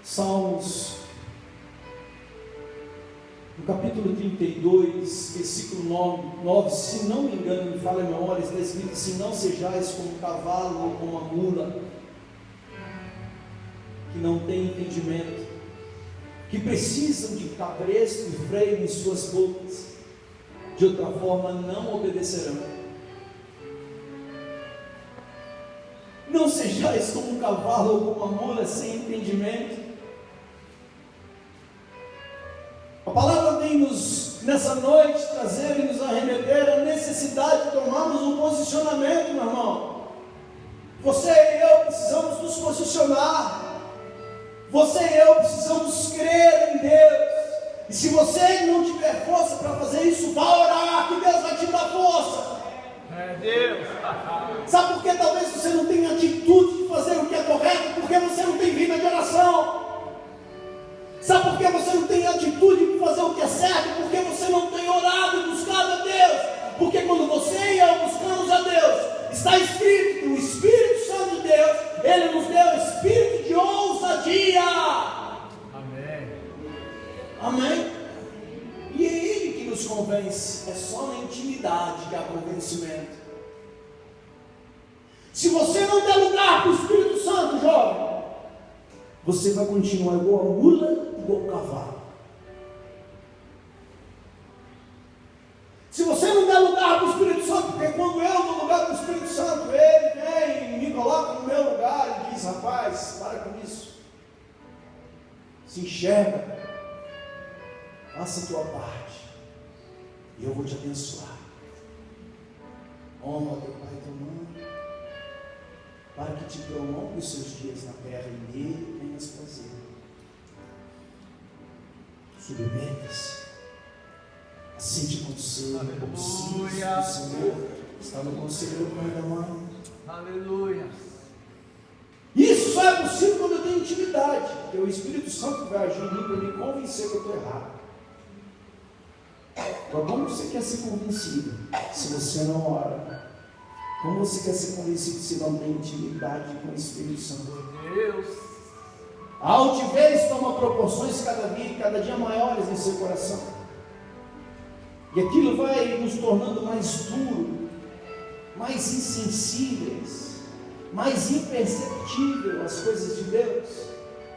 Salmos, no capítulo 32, versículo 9, se não me engano, me fala a memória, está escrito assim: não sejais como um cavalo ou como uma mula, que não tem entendimento, que precisam de cabresto e freio em suas bocas, de outra forma não obedecerão. Não sejais como um cavalo ou como uma mula sem entendimento. A palavra vem nessa noite trazer e nos arremeter a necessidade de tomarmos um posicionamento, meu irmão. Você e eu precisamos nos posicionar. Você e eu precisamos crer em Deus. E se você não tiver força para fazer isso, vá orar, que Deus vai te dar força. É Deus. Sabe por que talvez você não tenha atitude de fazer o que é correto? Porque por que você não tem vida de oração? Sabe por que você não tem atitude de fazer o que é certo? Porque você não tem orado e buscado a Deus. Porque quando você e eu buscamos a Deus, está escrito que o Espírito Santo de Deus, Ele nos deu espírito de ousadia. Amém. Amém? E é Ele que nos convence. É só na intimidade que há convencimento. Se você não der lugar para o Espírito Santo, jovem, você vai continuar igual a mula, igual a cavalo. Se você não der lugar para o Espírito Santo, porque quando eu dou lugar para o Espírito Santo, Ele vem e me coloca no meu lugar e diz: rapaz, para com isso. Se enxerga, faça a tua parte, e eu vou te abençoar. Honra teu pai e tua mãe, para que te prolongue os seus dias na terra e nele tenhas prazer. Submeta-se, assente com o seu conselho do Senhor, está no conselho do Pai da Mãe. Aleluia. Isso só é possível quando eu tenho intimidade, porque o Espírito Santo vai agir em mim para me convencer que eu estou errado. Mas como você quer ser convencido se você não ora? Como você quer ser convencido se não tem intimidade com o Espírito Santo? Deus. A altivez toma proporções cada dia maiores em seu coração. E aquilo vai nos tornando mais duro, mais insensíveis, mais imperceptível às coisas de Deus.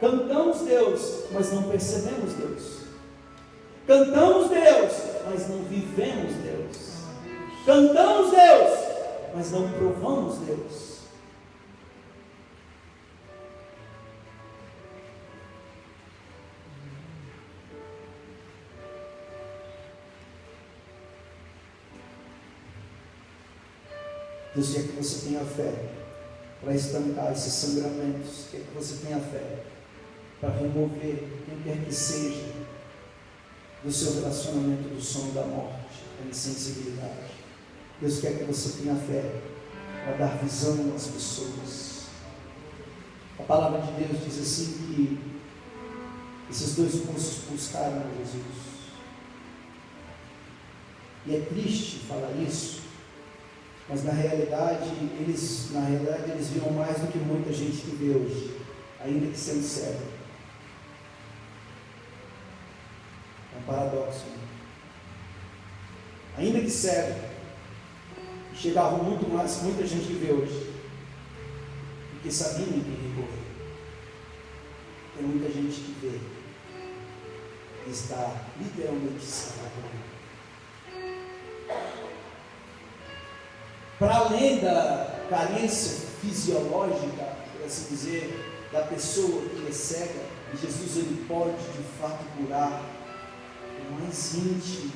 Cantamos Deus, mas não percebemos Deus. Cantamos Deus, mas não vivemos Deus. Cantamos Deus, mas não provamos Deus. Deus quer que você tenha fé para estancar esses sangramentos. Quer que você tenha fé para remover quem quer que seja do seu relacionamento do sono da morte, da insensibilidade. Deus quer que você tenha fé para dar visão às pessoas. A palavra de Deus diz assim que esses dois moços buscaram a Jesus. E é triste falar isso, mas na realidade eles viram mais do que muita gente que vê hoje, ainda que sendo cego. É um paradoxo, né? Ainda que cego, chegavam muito mais que muita gente que vê hoje, porque sabiam em quem recorrer. Tem muita gente que vê e está literalmente cego. Para além da carência fisiológica, por assim dizer, da pessoa que é cega, Jesus ele pode de fato curar o mais íntimo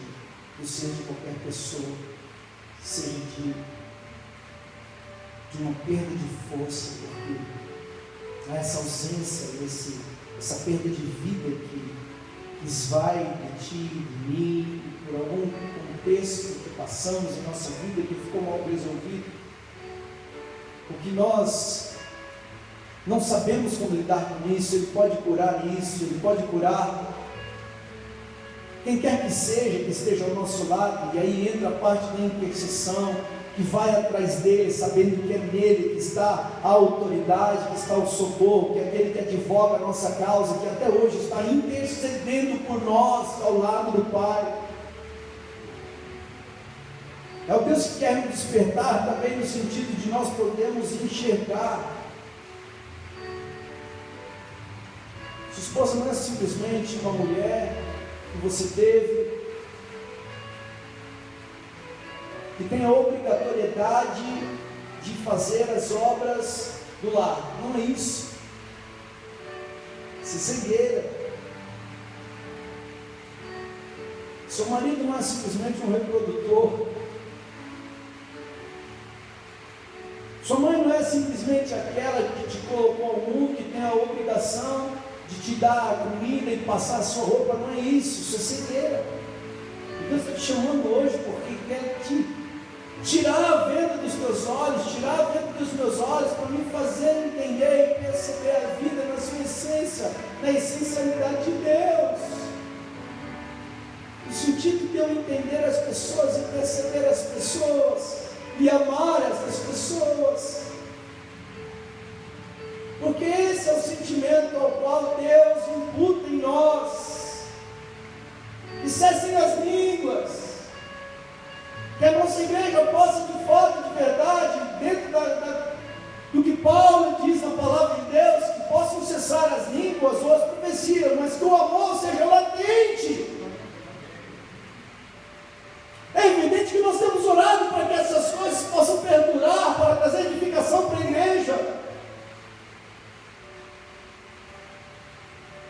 do ser de qualquer pessoa, seja de uma perda de força, porque há essa ausência, essa perda de vida que esvai de ti, de mim, por algum contexto que passamos em nossa vida que ficou mal resolvido, porque nós não sabemos como lidar com isso. Ele pode curar isso, Ele pode curar quem quer que seja, que esteja ao nosso lado. E aí entra a parte da intercessão, que vai atrás dele, sabendo que é nele que está a autoridade, que está o socorro, que é aquele que advoga a nossa causa, que até hoje está intercedendo por nós ao lado do Pai. É o Deus que quer nos despertar também no sentido de nós podermos enxergar. Sua esposa não é simplesmente uma mulher que você teve, que tem a obrigatoriedade de fazer as obras do lar. Não é isso. Ser cegueira. Seu marido não é simplesmente um reprodutor. Sua mãe não é simplesmente aquela que te colocou ao mundo, que tem a obrigação de te dar a comida e passar a sua roupa. Não é isso. Isso é cegueira. E Deus está te chamando hoje porque quer te tirar a venda dos teus olhos, tirar a venda dos meus olhos, para me fazer entender e perceber a vida na sua essência, na essencialidade de Deus. No sentido de eu entender as pessoas e perceber as pessoas e amar essas pessoas. Porque esse é o sentimento ao qual Deus imputa em nós. E cessem as línguas. Que a nossa igreja possa, de fato, de verdade, dentro do que Paulo diz na palavra de Deus, que possam cessar as línguas ou as profecias, mas que o amor seja latente. É evidente que nós temos orado para que essas coisas possam perdurar, para trazer edificação para a igreja.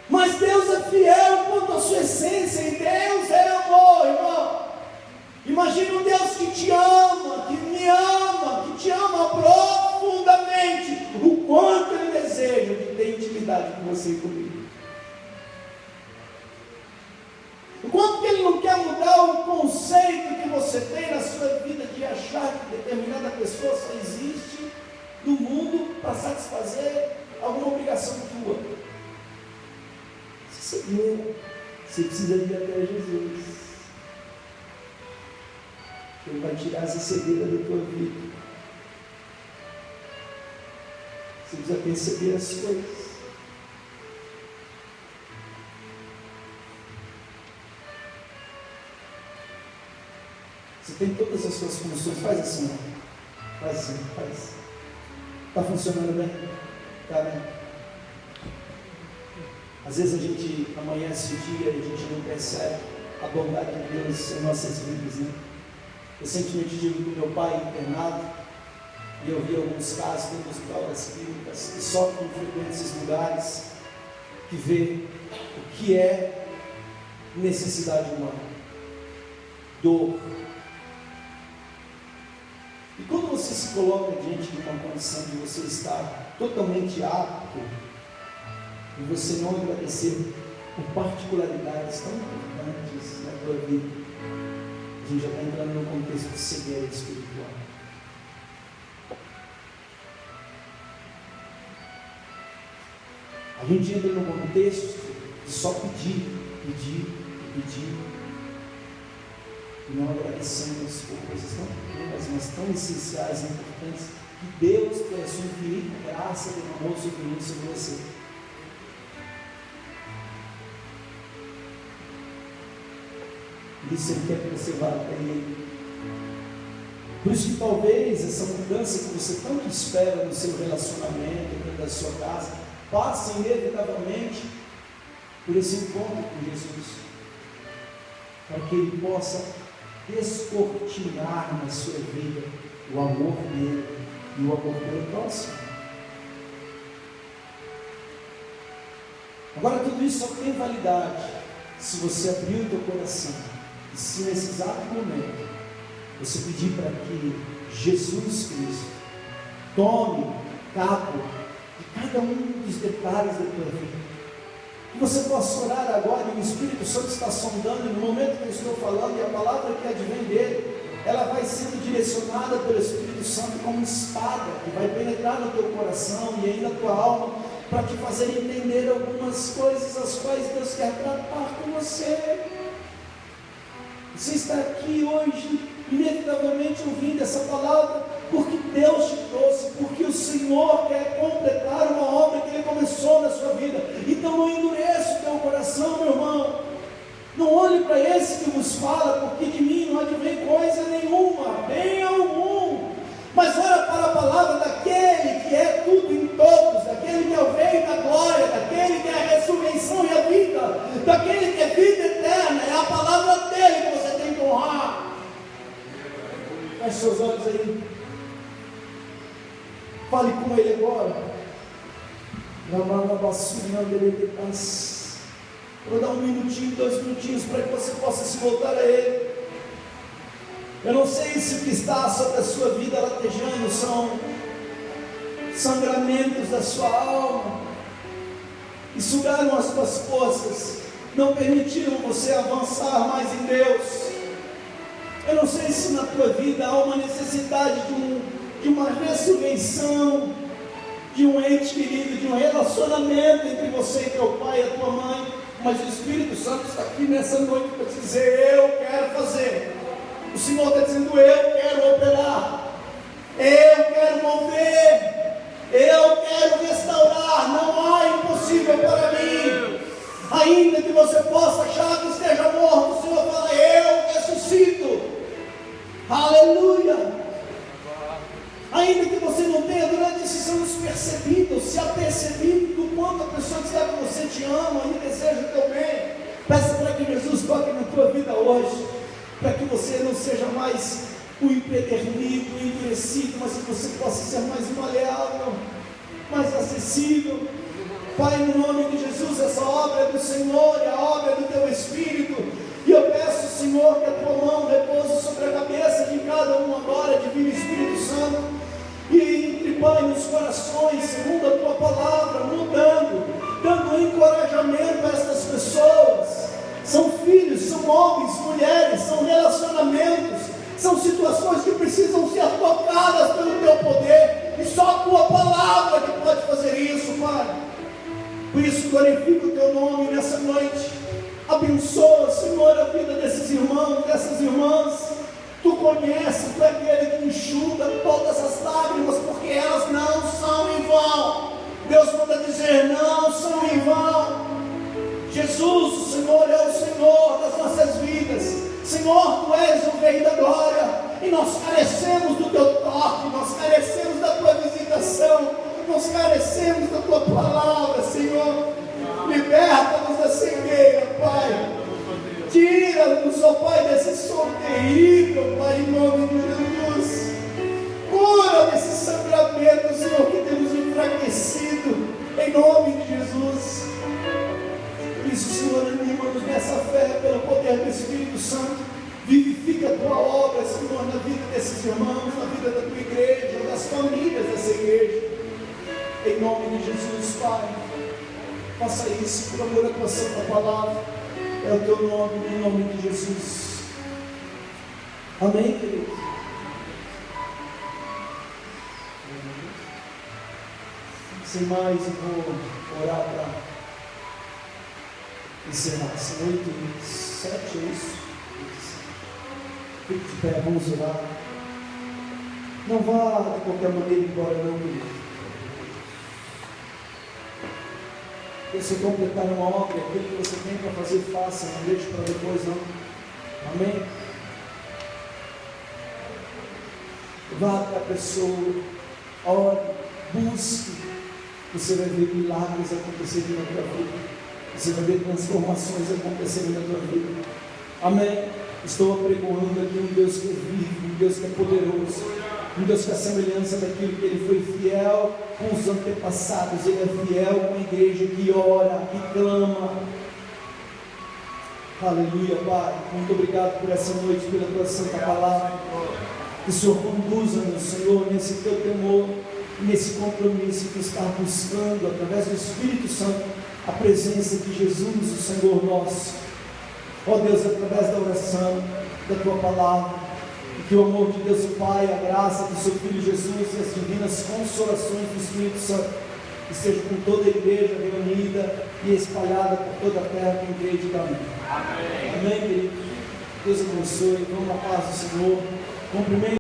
Mas Deus é fiel quanto à sua essência, e Deus é amor, irmão. Imagine um Deus que te ama, que me ama, que te ama profundamente, o quanto Ele deseja de ter intimidade com você e comigo. O quanto que Ele não quer mudar o conceito que você tem na sua vida de achar que determinada pessoa só existe no mundo para satisfazer alguma obrigação tua. Você precisa ir até Jesus. Ele vai tirar essa cegueira da tua vida. Você precisa perceber as coisas. Você tem todas as suas funções. Faz assim. Faz assim. Faz. Está funcionando bem? Está bem? Às vezes a gente amanhece o dia e a gente não percebe a bondade de Deus em nossas vidas, né? Recentemente estive com meu pai internado e eu vi alguns casos dentro do hospital das clínicas que só quem frequenta esses lugares que vê o que é necessidade humana, dor. E quando você se coloca diante de uma condição de você estar totalmente apto e você não agradecer por particularidades tão importantes na tua vida, a gente já está entrando num contexto de cegueira espiritual. A gente entra num contexto de só pedir e não agradecemos por coisas tão pequenas, mas tão essenciais e importantes que Deus, pela sua infinita graça, derramou sobre mim e sobre você. Isso Ele quer que você vá até Ele. Por isso que talvez essa mudança que você tanto espera no seu relacionamento, dentro da sua casa, passe inevitavelmente por esse encontro com Jesus, para que Ele possa descortinar na sua vida o amor dele e o amor pelo próximo. Agora tudo isso só tem validade se você abrir o teu coração. E se nesse exato momento você pedir para que Jesus Cristo tome cabo de cada um dos detalhes da tua vida, que você possa orar agora e o Espírito Santo está sondando, e no momento que eu estou falando e a palavra que advém dele, ela vai sendo direcionada pelo Espírito Santo como espada, que vai penetrar no teu coração e aí na tua alma, para te fazer entender algumas coisas as quais Deus quer tratar com você. Você está aqui hoje, inevitavelmente ouvindo essa palavra, porque Deus te trouxe, porque o Senhor quer completar uma obra que Ele começou na sua vida. Então não endureça o teu coração, meu irmão. Não olhe para esse que vos fala, porque de mim não advém coisa nenhuma, bem algum. Mas olha para a palavra daquele que é tudo em todos, daquele que é o Rei da glória, daquele que é a ressurreição e a vida, daquele que é vida eterna. É a palavra dele que você tem que honrar. Feche seus olhos aí. Fale com ele agora. Vou dar 1 minutinho, 2 minutinhos para que você possa se voltar a ele. Eu não sei se o que está sobre a sua vida latejando são sangramentos da sua alma que sugaram as suas forças, não permitiram você avançar mais em Deus. Eu não sei se na tua vida há uma necessidade de uma ressurreição, de um ente querido, de um relacionamento entre você e teu pai e a tua mãe, mas o Espírito Santo está aqui nessa noite para te dizer: eu quero fazer. O Senhor está dizendo: eu quero operar, eu quero mover, eu quero restaurar. Não há impossível para mim. Ainda que você possa achar que esteja morto, o Senhor fala: eu ressuscito. Aleluia. Ainda que você não tenha durante esses anos percebido, se apercebido do quanto a pessoa que está com você te ama e deseja o teu bem, peça para que Jesus toque na tua vida hoje, para que você não seja mais o empedernido, o endurecido, mas que você possa ser mais maleável, mais acessível. Pai, no nome de Jesus, essa obra é do Senhor, é a obra do teu Espírito, e eu peço, Senhor, que a tua mão repouse sobre a cabeça de cada um agora, Divino Espírito Santo, e entre, Pai, nos corações, segundo a tua palavra, mudando, dando encorajamento a estas pessoas. São filhos, são homens, mulheres, são relacionamentos, são situações que precisam ser tocadas pelo teu poder, e só a tua palavra que pode fazer isso, Pai. Por isso, glorifica o teu nome nessa noite. Abençoa, Senhor, a vida desses irmãos, dessas irmãs. Tu conheces, Tu é aquele que enxuga todas as lágrimas, porque elas não são em vão. Deus manda dizer: não são em vão. Jesus, o Senhor é o Senhor das nossas vidas. Senhor, Tu és o Rei da Glória, e nós carecemos do Teu toque, nós carecemos da Tua visitação, nós carecemos da Tua palavra, Senhor. Liberta-nos da cegueira, Pai. Tira-nos, ó Pai, desse sono terrível, Pai, em nome de Jesus. Cura desse sangramento, Senhor, que temos enfraquecido, em nome de Jesus. Por isso, Senhor, anima-nos nessa fé, pelo poder do Espírito Santo. Vivifica a Tua obra, Senhor, na vida desses irmãos, na vida da Tua igreja, das famílias dessa igreja. Em nome de Jesus, Pai. Faça isso por amor à Tua santa palavra. É o Teu nome, em nome de Jesus. Amém, querido? Sem mais, eu vou orar para encerrar. São 8h07, é isso? Fique de pé, vamos orar. Não vá de qualquer maneira embora, não, querido. Se completar uma obra, aquilo que você tem para fazer, faça, não deixe para depois, não. Amém? Vá até a pessoa, ore, busque, você vai ver milagres acontecerem na tua vida, você vai ver transformações acontecerem na tua vida. Amém? Estou apregoando aqui um Deus que é vivo, um Deus que é poderoso, um Deus que é a semelhança daquilo que Ele foi fiel com os antepassados. Ele é fiel com a igreja que ora, que clama. Aleluia, Pai. Muito obrigado por essa noite, pela Tua santa palavra. Que o Senhor conduza-nos, Senhor, nesse Teu temor, nesse compromisso de estar buscando, através do Espírito Santo, a presença de Jesus, o Senhor nosso. Ó Deus, através da oração, da Tua palavra, que o amor de Deus o Pai, a graça do seu Filho Jesus e as divinas consolações do Espírito Santo estejam com toda a igreja reunida e espalhada por toda a terra, com a igreja da vida. Amém. Amém, querido. Deus abençoe. Vamos na paz do Senhor. Cumprimento.